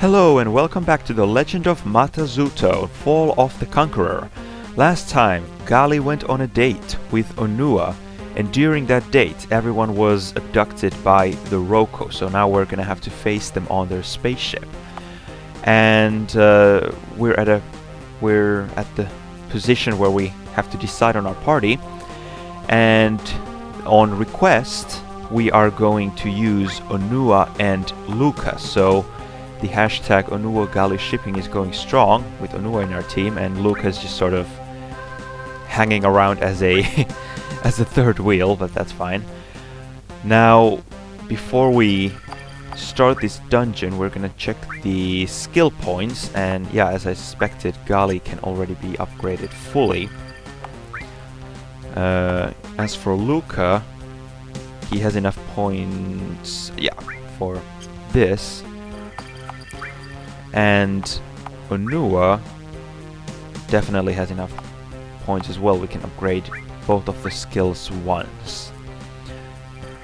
Hello and welcome back to the Legend of Mata Zuto, Fall of the Conqueror. Last time, Gali went on a date with Onua, and during that date everyone was abducted by the Roko, so now we're gonna have to face them on their spaceship. And we're at the position where we have to decide on our party, and on request we are going to use Onua and Luca. So the hashtag Onua Gali shipping is going strong with Onua in our team, and Luca is just sort of hanging around as a as a third wheel, but that's fine. Now, before we start this dungeon, we're gonna check the skill points, and yeah, as I suspected, Gali can already be upgraded fully. As for Luca, he has enough points, yeah, for this. And Onua definitely has enough points as well. We can upgrade both of the skills once.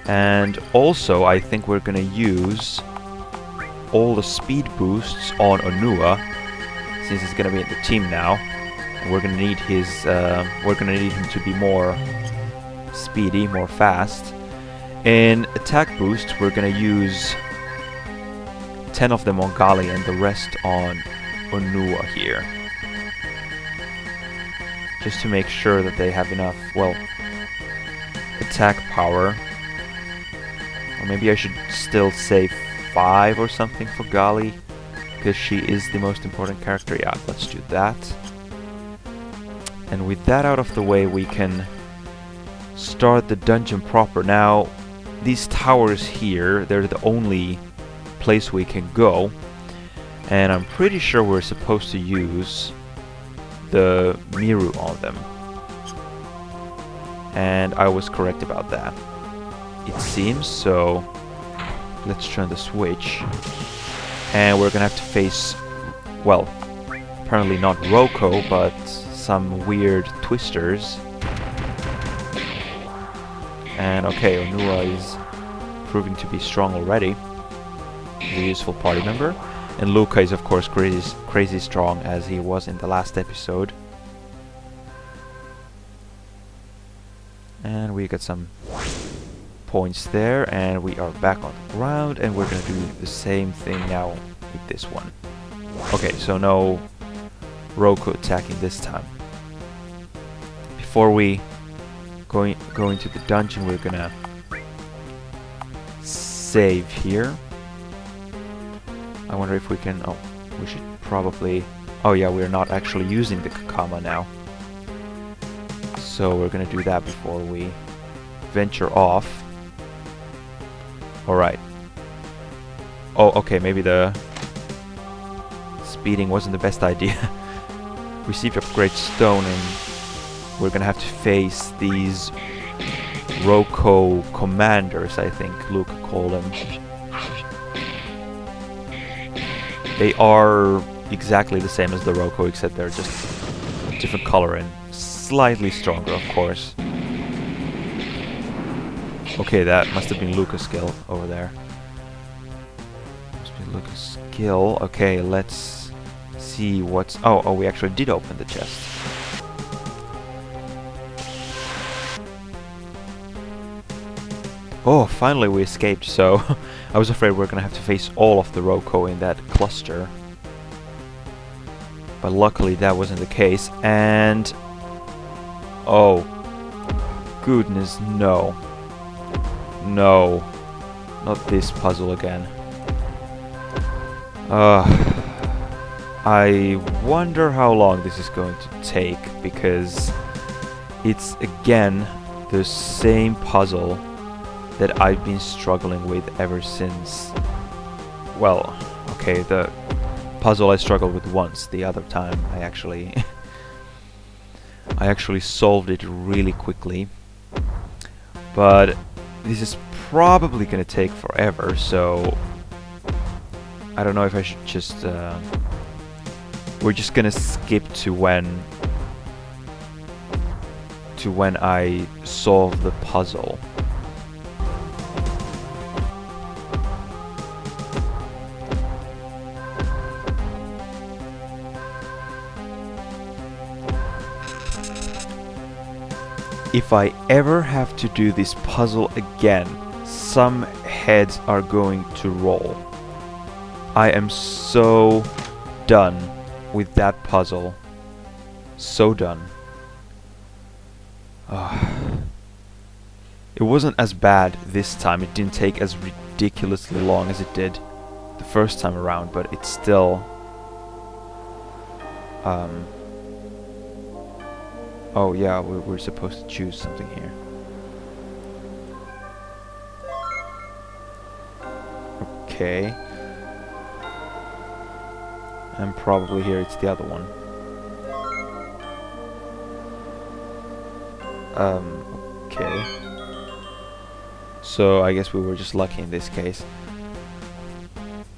And also, I think we're gonna use all the speed boosts on Onua, since he's gonna be in the team now. And we're gonna need his. We're gonna need him to be more speedy, more fast. In attack boost, we're gonna use 10 of them on Gali and the rest on Onua here. Just to make sure that they have enough, well, attack power. Or maybe I should still save 5 or something for Gali, because she is the most important character. Yeah, let's do that. And with that out of the way, we can start the dungeon proper. Now, these towers here, they're the only place we can go, and I'm pretty sure we're supposed to use the Miru on them, and I was correct about that, it seems. So let's turn the switch, and we're gonna have to face, well, apparently not Roko, but some weird twisters. And okay, Onua is proving to be strong already. He's a useful party member. And Luca is of course crazy strong, as he was in the last episode. And we got some points there, and we are back on the ground, and we're gonna do the same thing now with this one. Okay, so no Roko attacking this time. Before we go into the dungeon, we're gonna save here. I wonder if we can... oh, we should probably... oh yeah, we're not actually using the Kakama now. So we're gonna do that before we venture off. Alright. Oh, okay, maybe the speeding wasn't the best idea. Received upgrade stone, and we're gonna have to face these Roko commanders, I think Luke called them. They are exactly the same as the Roko, except they're just different color and slightly stronger, of course. Okay, that must have been Luca's skill over there. Must be Luca's skill. Okay, let's see what's... oh, we actually did open the chest. Oh, finally we escaped, so I was afraid we were gonna have to face all of the Roko in that cluster. But luckily that wasn't the case, and... oh, goodness, no. No. Not this puzzle again. I wonder how long this is going to take, because it's again the same puzzle that I've been struggling with ever since... well, okay, the puzzle I struggled with once. The other time I actually I actually solved it really quickly. But this is probably gonna take forever, so I don't know if I should just we're just gonna skip to when I solve the puzzle. If I ever have to do this puzzle again, some heads are going to roll. I am so done with that puzzle. So done. It wasn't as bad this time. It didn't take as ridiculously long as it did the first time around, but it's still... Oh yeah, we're supposed to choose something here. Okay. And probably here it's the other one. Okay. So I guess we were just lucky in this case.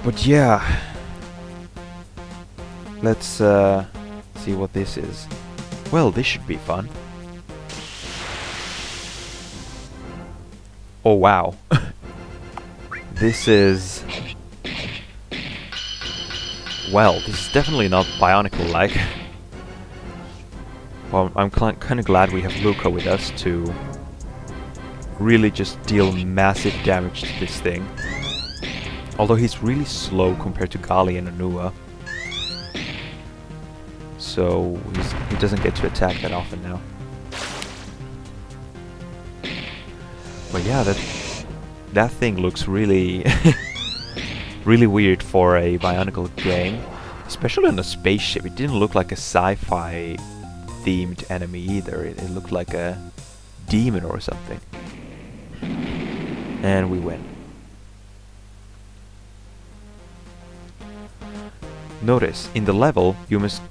But yeah. Let's see what this is. Well, this should be fun. Oh wow. This is... Well, this is definitely not Bionicle-like. Well, I'm kind of glad we have Luca with us to really just deal massive damage to this thing. Although he's really slow compared to Gali and Onua. So he doesn't get to attack that often now. But yeah, that thing looks really really weird for a Bionicle game. Especially on a spaceship. It didn't look like a sci-fi themed enemy either. It looked like a demon or something. And we win. Notice, in the level, you must...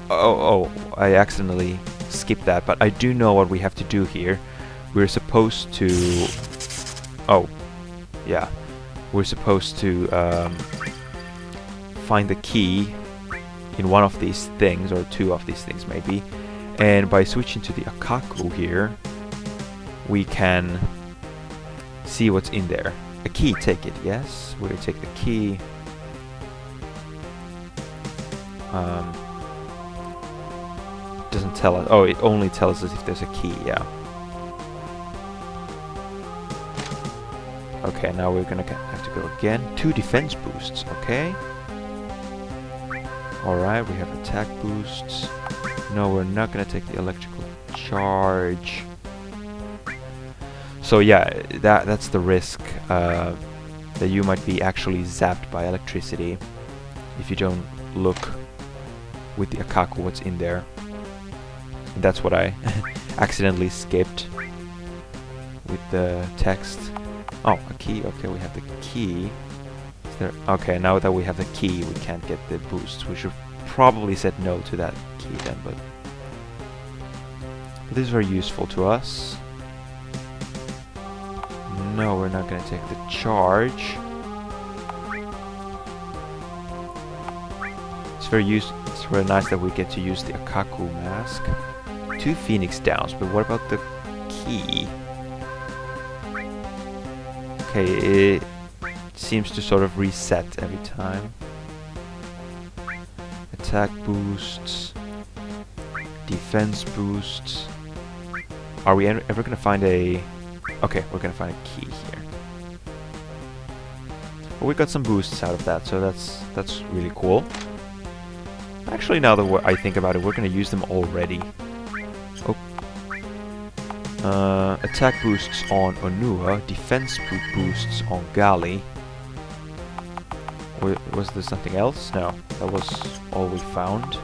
Oh, I accidentally skipped that, but I do know what we have to do here. We're supposed to... Oh, yeah. We're supposed to find the key in one of these things, or two of these things maybe. And by switching to the Akaku here, we can see what's in there. A key, take it, yes. We'll take the key. Doesn't tell us. Oh, it only tells us if there's a key, yeah. Okay, now we're gonna have to go again. 2 defense boosts, okay. Alright, we have attack boosts. No, we're not gonna take the electrical charge. So yeah, that's the risk, that you might be actually zapped by electricity if you don't look with the Akaku what's in there. And that's what I accidentally skipped with the text. Oh, a key. Okay, we have the key. Is there? Okay, now that we have the key, we can't get the boosts. We should probably said no to that key then, but this is very useful to us. No, we're not going to take the charge. It's very nice that we get to use the Akaku mask. 2 Phoenix Downs, but what about the key? Okay, it seems to sort of reset every time. Attack boosts, defense boosts. Are we ever gonna find a... Okay, we're gonna find a key here. Well, we got some boosts out of that, so that's really cool. Actually, now that I think about it, we're gonna use them already. Attack boosts on Onua, defense boosts on Gali. Was there something else? No, that was all we found.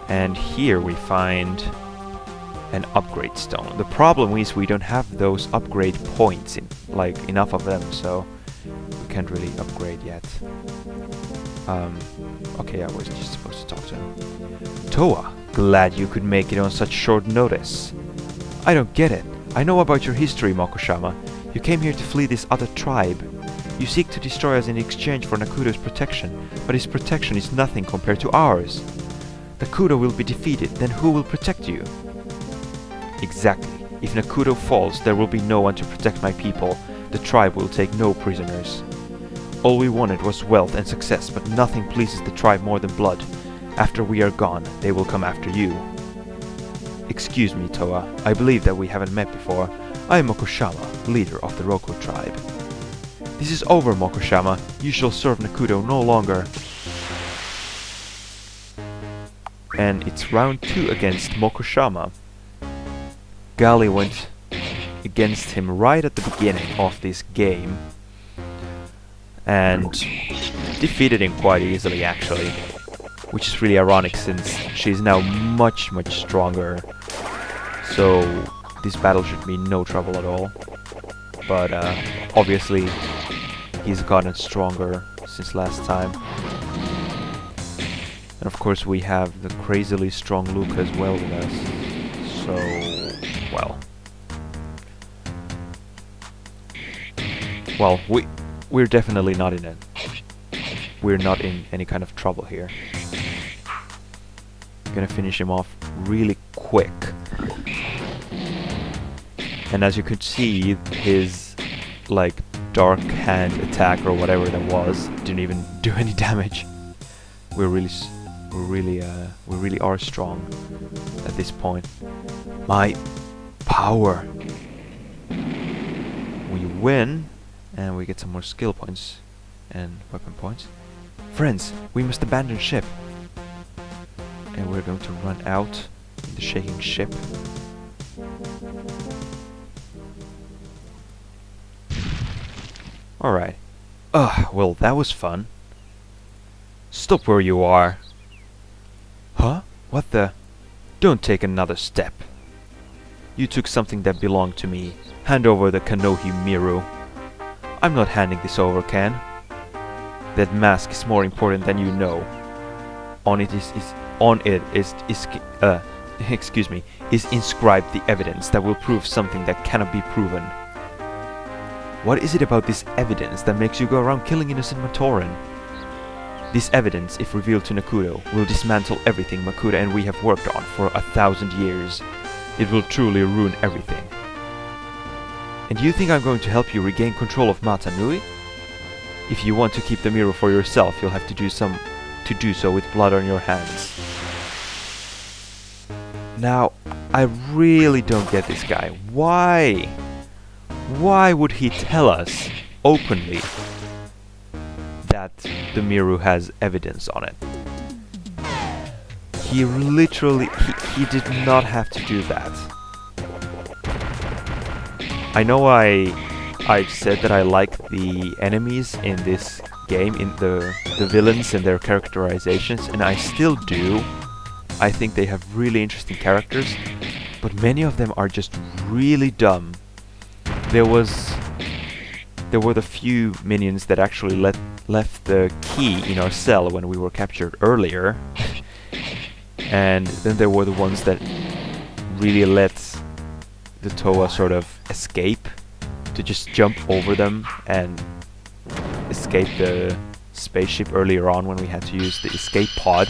And here we find an upgrade stone. The problem is we don't have those upgrade points, like enough of them, so we can't really upgrade yet. Okay, yeah, we're just supposed to talk to him. Toa, glad you could make it on such short notice. I don't get it. I know about your history, Mokoshama. You came here to flee this other tribe. You seek to destroy us in exchange for Nakudo's protection, but his protection is nothing compared to ours. Nakudo will be defeated, then who will protect you? Exactly. If Nakudo falls, there will be no one to protect my people. The tribe will take no prisoners. All we wanted was wealth and success, but nothing pleases the tribe more than blood. After we are gone, they will come after you. Excuse me, Toa. I believe that we haven't met before. I am Mokoshama, leader of the Roko tribe. This is over, Mokoshama. You shall serve Nakuto no longer. And it's round 2 against Mokoshama. Gali went against him right at the beginning of this game and defeated him quite easily, actually, which is really ironic since she's now much stronger, so this battle should be no trouble at all. But obviously he's gotten stronger since last time. And of course we have the crazily strong Luca as well with us, so well, we're definitely not in we're not in any kind of trouble here. Gonna finish him off really quick. And as you could see, his like dark hand attack or whatever that was didn't even do any damage. We really are strong at this point. My power. We win, and we get some more skill points and weapon points. Friends, we must abandon ship. And we're going to run out in the shaking ship. Alright. Well, that was fun. Stop where you are. Huh? What the? Don't take another step. You took something that belonged to me. Hand over the Kanohi Miru. I'm not handing this over, Ken. That mask is more important than you know. On it is inscribed the evidence that will prove something that cannot be proven. What is it about this evidence that makes you go around killing innocent Matoran? This evidence, if revealed to Nakuto, will dismantle everything Makuta and we have worked on for 1,000 years. It will truly ruin everything. And you think I'm going to help you regain control of Mata Nui? If you want to keep the mirror for yourself, you'll have to do so with blood on your hands. Now, I really don't get this guy. Why? Why would he tell us openly that the Miru has evidence on it? He literally, he did not have to do that. I know I've said that I like the enemies in this game, in the villains and their characterizations, and I still do. I think they have really interesting characters, but many of them are just really dumb. There were the few minions that actually left the key in our cell when we were captured earlier, and then there were the ones that really let the Toa sort of escape, to just jump over them and escape the spaceship earlier on when we had to use the escape pod.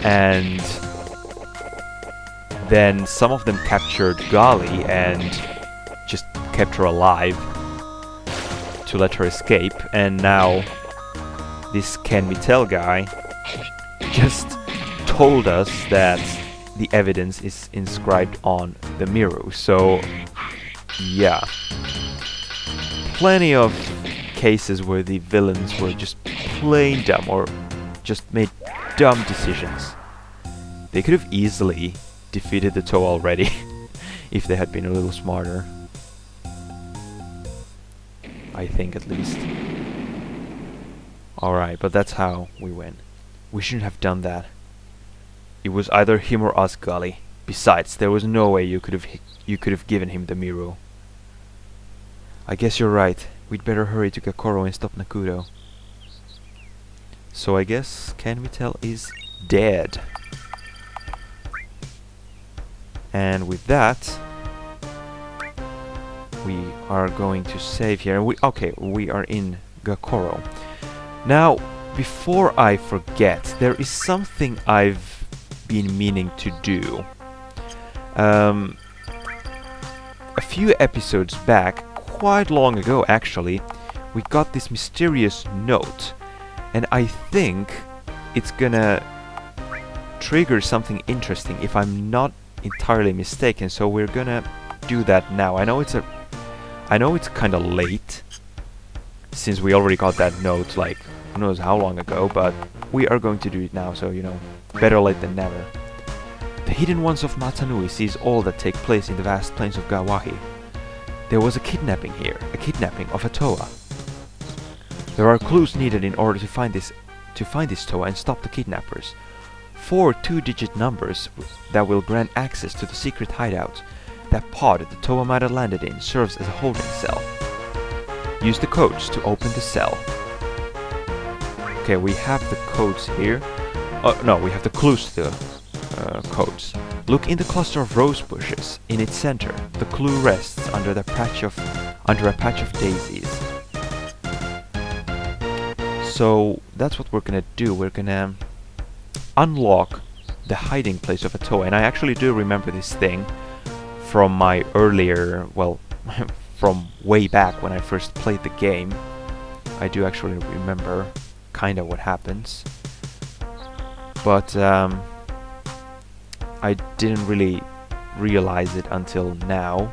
And then some of them captured Gali and just kept her alive to let her escape, and now this Can We Tell guy just told us that the evidence is inscribed on the Miru. So yeah, plenty of cases where the villains were just plain dumb or just made dumb decisions. They could have easily defeated the Toa already if they had been a little smarter. I think, at least. Alright, but that's how we win. We shouldn't have done that. It was either him or us, Gali. Besides, there was no way you could have given him the Miru. I guess you're right. We'd better hurry to Gakoro and stop Nakuto. So I guess Can We Tell is dead. And with that, we are going to save here. We are in Gakoro. Now, before I forget, there is something I've been meaning to do. A few episodes back, quite long ago actually, we got this mysterious note, and I think it's gonna trigger something interesting if I'm not entirely mistaken, so we're gonna do that now. I know it's kind of late since we already got that note like who knows how long ago, but we are going to do it now, so you know, better late than never. The Hidden Ones of Matanui sees all that take place in the vast plains of Gawahi. There was a kidnapping here, a kidnapping of a Toa. There are clues needed in order to find this Toa and stop the kidnappers. 4 two-digit numbers that will grant access to the secret hideout. That pod the Toa might have landed in serves as a holding cell. Use the codes to open the cell. Okay, we have the codes here. Oh, no, we have the clues to the codes. Look in the cluster of rose bushes. In its center, the clue rests under a patch of daisies. So that's what we're gonna do. We're gonna unlock the hiding place of a Toa, and I actually do remember this thing from my earlier, well, from way back when I first played the game. I do actually remember kinda what happens, but I didn't really realize it until now.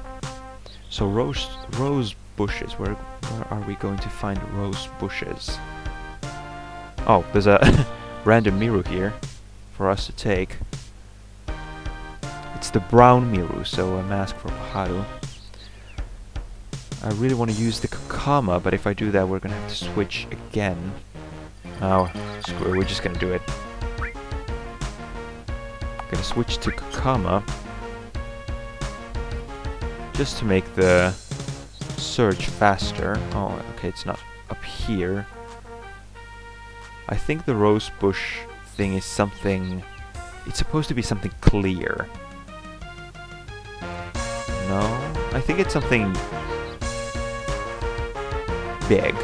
So rose bushes, where are we going to find rose bushes? Oh, there's a random Miru here for us to take. It's the brown Miru, so a mask for Paharu. I really want to use the Kakama, but if I do that we're gonna have to switch again. Oh, screw it, we're just gonna do it. Gonna switch to Kakama just to make the search faster. Oh, okay, it's not up here. I think the rose bush thing is something... It's supposed to be something clear. No? I think it's something big.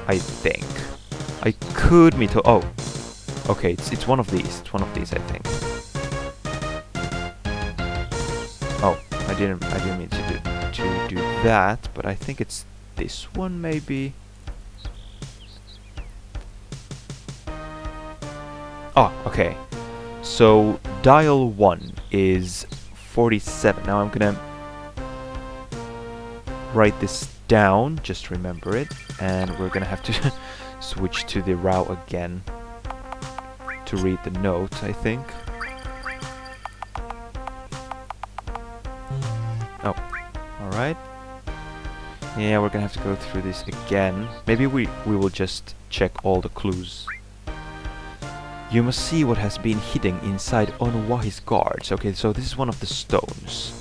I think. I could meet... Oh! Okay, it's one of these. It's one of these, I think. Oh, I didn't mean to do that, but I think it's this one, maybe. Oh, okay. So dial 1 is 47. Now I'm gonna write this down, just remember it, and we're gonna have to switch to the route again to read the note, I think. Oh, alright. Yeah, we're gonna have to go through this again. Maybe we will just check all the clues. You must see what has been hidden inside Onuwahi's guards. Okay, so this is one of the stones.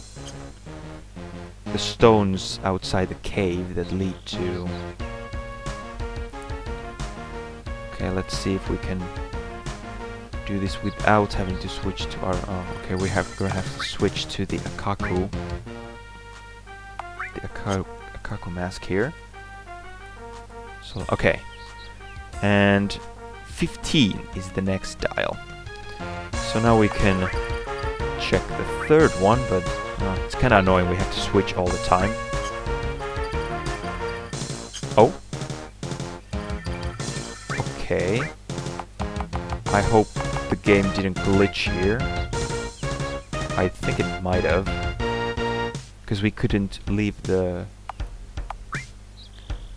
The stones outside the cave that lead to... Okay, let's see if we can do this without having to switch to our... Oh, okay, we're gonna have to switch to the Akaku. The Akaku mask here. So, okay. And 15 is the next dial. So now we can check the third one, but it's kind of annoying, we have to switch all the time. Oh. Okay. I hope the game didn't glitch here. I think it might have. Because we couldn't leave the...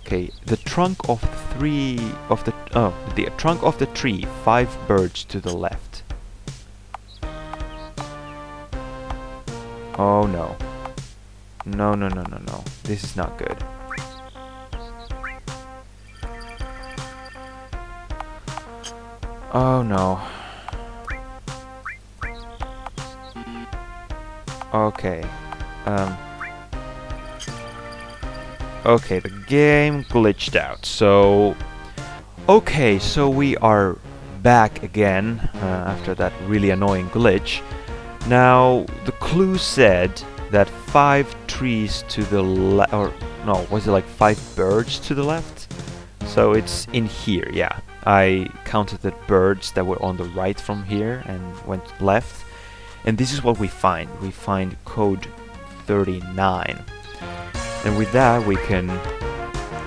Okay, the trunk of the trunk of the tree, 5 birds to the left. Oh no. No. This is not good. Oh no. Okay. Okay, the game glitched out, so... Okay, so we are back again, after that really annoying glitch. Now, the clue said that 5 trees to the left... Or, no, was it like 5 birds to the left? So it's in here, yeah. I counted the birds that were on the right from here and went left. And this is what we find. We find code 39. And with that we can...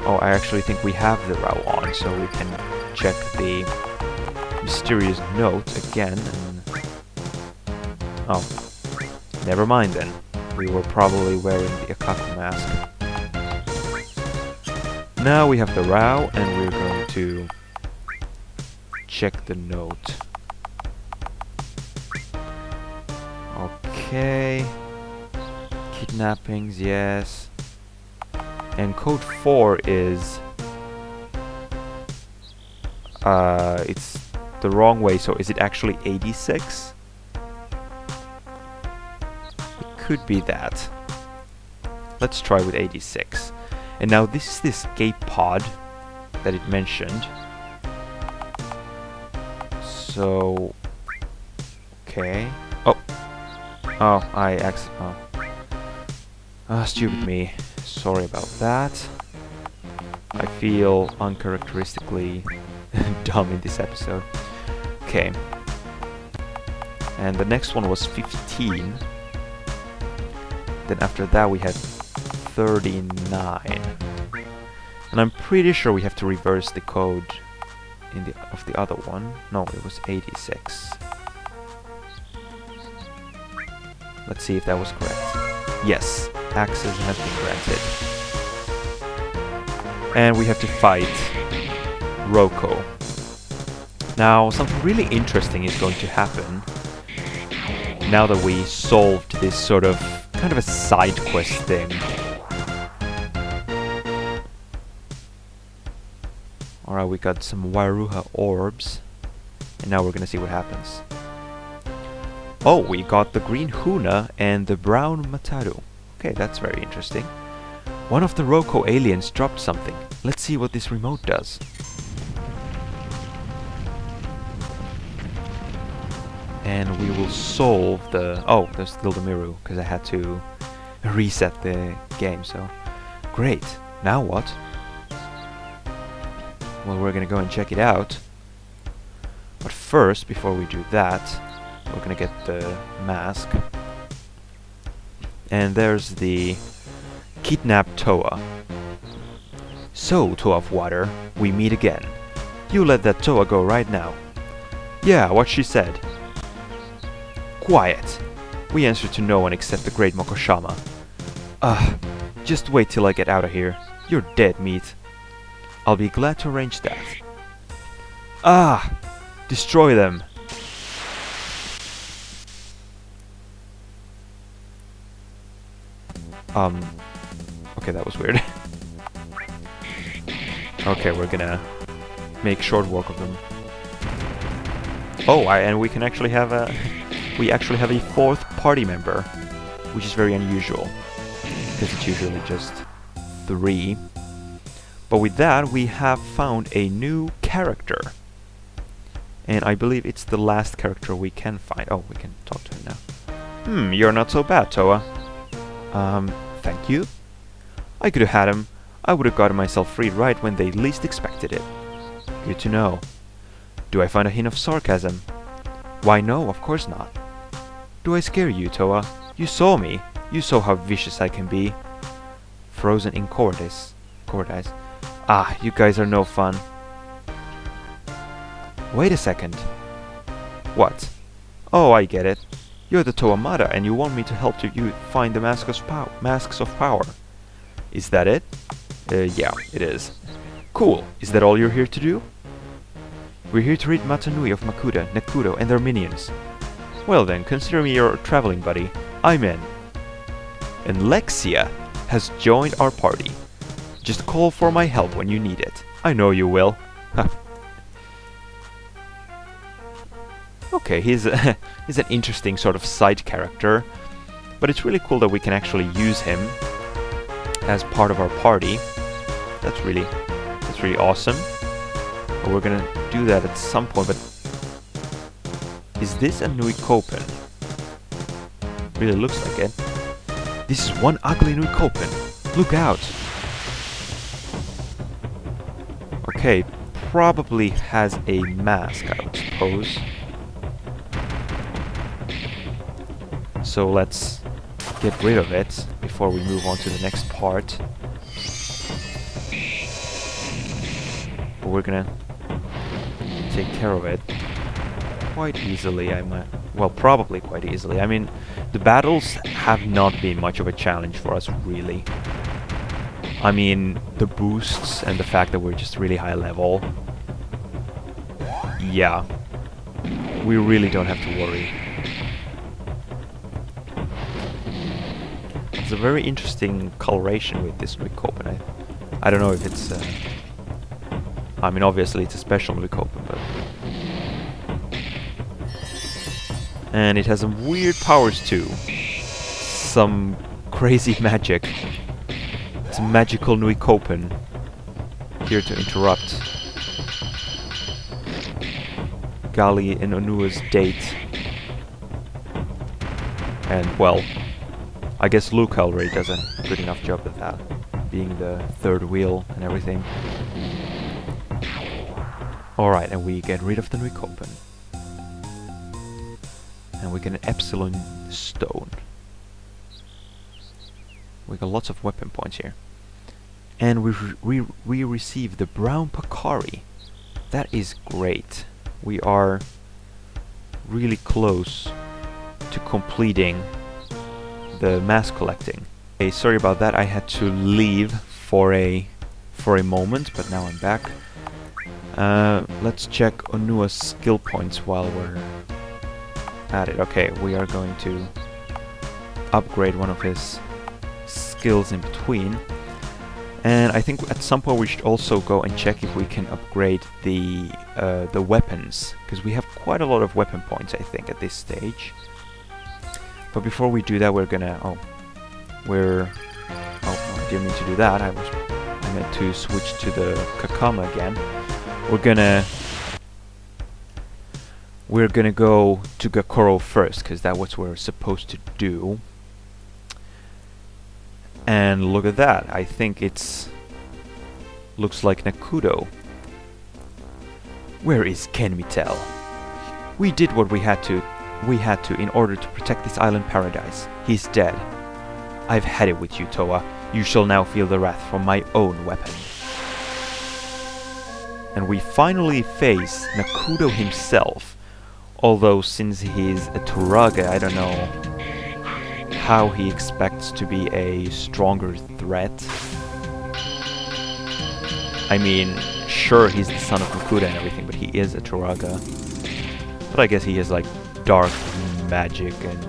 Oh, I actually think we have the route on, so we can check the mysterious note again. And oh, never mind then. We were probably wearing the Akaku mask. Now we have the Rao, and we're going to check the note. Okay. Kidnappings, yes. And code 4 is... it's the wrong way, so is it actually 86? It could be that. Let's try with 86. And now this is the escape pod that it mentioned. So... okay. Oh! Oh, stupid me. Sorry about that. I feel uncharacteristically dumb in this episode. Okay. And the next one was 15. Then after that we had 39. And I'm pretty sure we have to reverse the code of the other one. No, it was 86. Let's see if that was correct. Yes, access has been granted. And we have to fight Roko. Now, something really interesting is going to happen now that we solved this sort of kind of a side quest thing. Alright, we got some Wairuha orbs. And now we're gonna see what happens. Oh, we got the green Huna and the brown Mataru. Okay, that's very interesting. One of the Roko aliens dropped something. Let's see what this remote does. And we will solve the... oh, there's still the Miru, because I had to reset the game, so... great. Now what? Well, we're gonna go and check it out. But first, before we do that, we're gonna get the mask. And there's the kidnapped Toa. So, Toa of Water, we meet again. You let that Toa go right now. Yeah, what she said. Quiet. We answer to no one except the great Mokoshama. Just wait till I get out of here. You're dead meat. I'll be glad to arrange that. Destroy them. Okay, that was weird. Okay, we're gonna make short work of them. Oh, and we can actually have a... we actually have a fourth party member, which is very unusual, because it's usually just 3. But with that, we have found a new character. And I believe it's the last character we can find. Oh, we can talk to him now. You're not so bad, Toa. Thank you. I could have had him. I would have gotten myself freed right when they least expected it. Good to know. Do I find a hint of sarcasm? Why no, of course not. Do I scare you, Toa? You saw me. You saw how vicious I can be. Frozen in cowardice. You guys are no fun. Wait a second. What? Oh, I get it. You're the Toa Mata and you want me to help you find the masks of power. Is that it? Yeah, it is. Cool. Is that all you're here to do? We're here to rid Matanui of Makuta, Nakuto, and their minions. Well then, consider me your traveling buddy. I'm in. And Lexia has joined our party. Just call for my help when you need it. I know you will. Okay, he's an interesting sort of side character, but it's really cool that we can actually use him as part of our party. That's really awesome. But we're gonna do that at some point. But is this a Nui Kopen? Really looks like it. This is one ugly Nui Kopen. Look out! Okay, probably has a mask, I would suppose. So let's get rid of it before we move on to the next part. But we're gonna take care of it. quite easily, well, probably quite easily. I mean, the battles have not been much of a challenge for us, really. I mean, the boosts and the fact that we're just really high level. Yeah. We really don't have to worry. It's a very interesting coloration with this Nuikopen. I don't know if it's... I mean, obviously it's a special Nuikopen, but... And it has some weird powers too. Some crazy magic. It's a magical Nuikopen. Here to interrupt Gali and Onua's date. And, well... I guess Luke already does a good enough job at that, being the third wheel and everything. Alright, and we get rid of the Nuikopen. And we get an Epsilon Stone. We got lots of weapon points here. And we receive the Brown Pakari. That is great. We are really close to completing the mass collecting. Hey, sorry about that. I had to leave for a moment, but now I'm back. Let's check Onua's skill points while we're at it. Okay, we are going to upgrade one of his skills in between. And I think at some point we should also go and check if we can upgrade the weapons, because we have quite a lot of weapon points, I think, at this stage. But before we do that, we're gonna... Oh, I didn't mean to do that. I meant to switch to the Kakama again. We're gonna go to Gakoro first, because that's what we're supposed to do. And look at that. I think it's... looks like Nakudo. Where is Kenmitel? We did what we had to in order to protect this island paradise. He's dead. I've had it with you, Toa. You shall now feel the wrath from my own weapon. And we finally face Nakudo himself. Although since he's a Turaga, I don't know how he expects to be a stronger threat. I mean, sure, he's the son of Nakudo and everything, but he is a Turaga. But I guess he is like dark magic and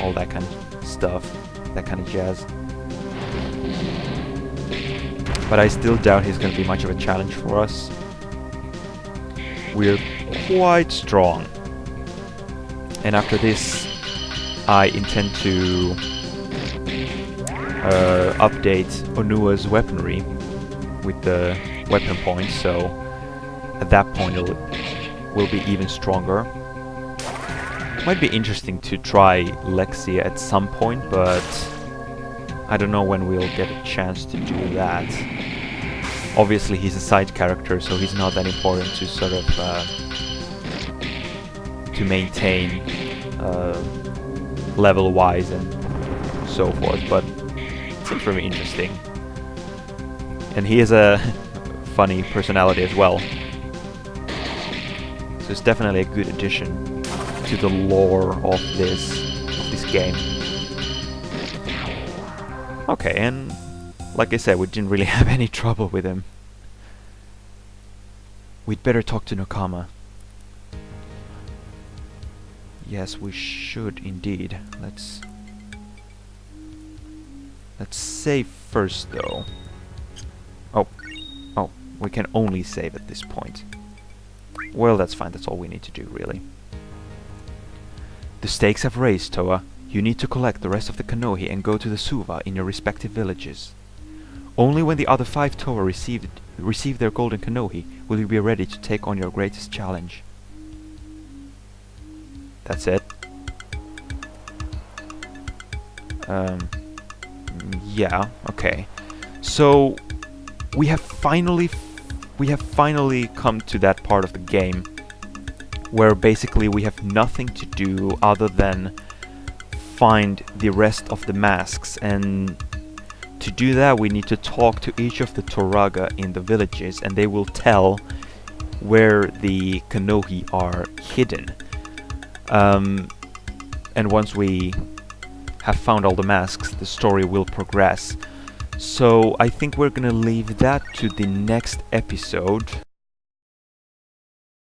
all that kind of stuff, that kind of jazz. But I still doubt he's going to be much of a challenge for us. We're quite strong. And after this, I intend to update Onua's weaponry with the weapon points, so at that point it will be even stronger. Might be interesting to try Lexia at some point, but I don't know when we'll get a chance to do that. Obviously he's a side character, so he's not that important to sort of to maintain level-wise and so forth, but it seems very interesting. And he has a funny personality as well, so it's definitely a good addition to the lore of this game. Okay, and like I said, we didn't really have any trouble with him. We'd better talk to Nakama. Yes, we should indeed. Let's save first, though. Oh, we can only save at this point. Well, that's fine. That's all we need to do, really. The stakes have raised, Toa. You need to collect the rest of the Kanohi and go to the Suva in your respective villages. Only when the other 5 Toa receive their golden Kanohi will you be ready to take on your greatest challenge. That's it. Yeah, okay. So we have finally come to that part of the game where basically we have nothing to do other than find the rest of the masks, and to do that we need to talk to each of the Toraga in the villages, and they will tell where the Kanohi are hidden. And once we have found all the masks, the story will progress. So I think we're gonna leave that to the next episode.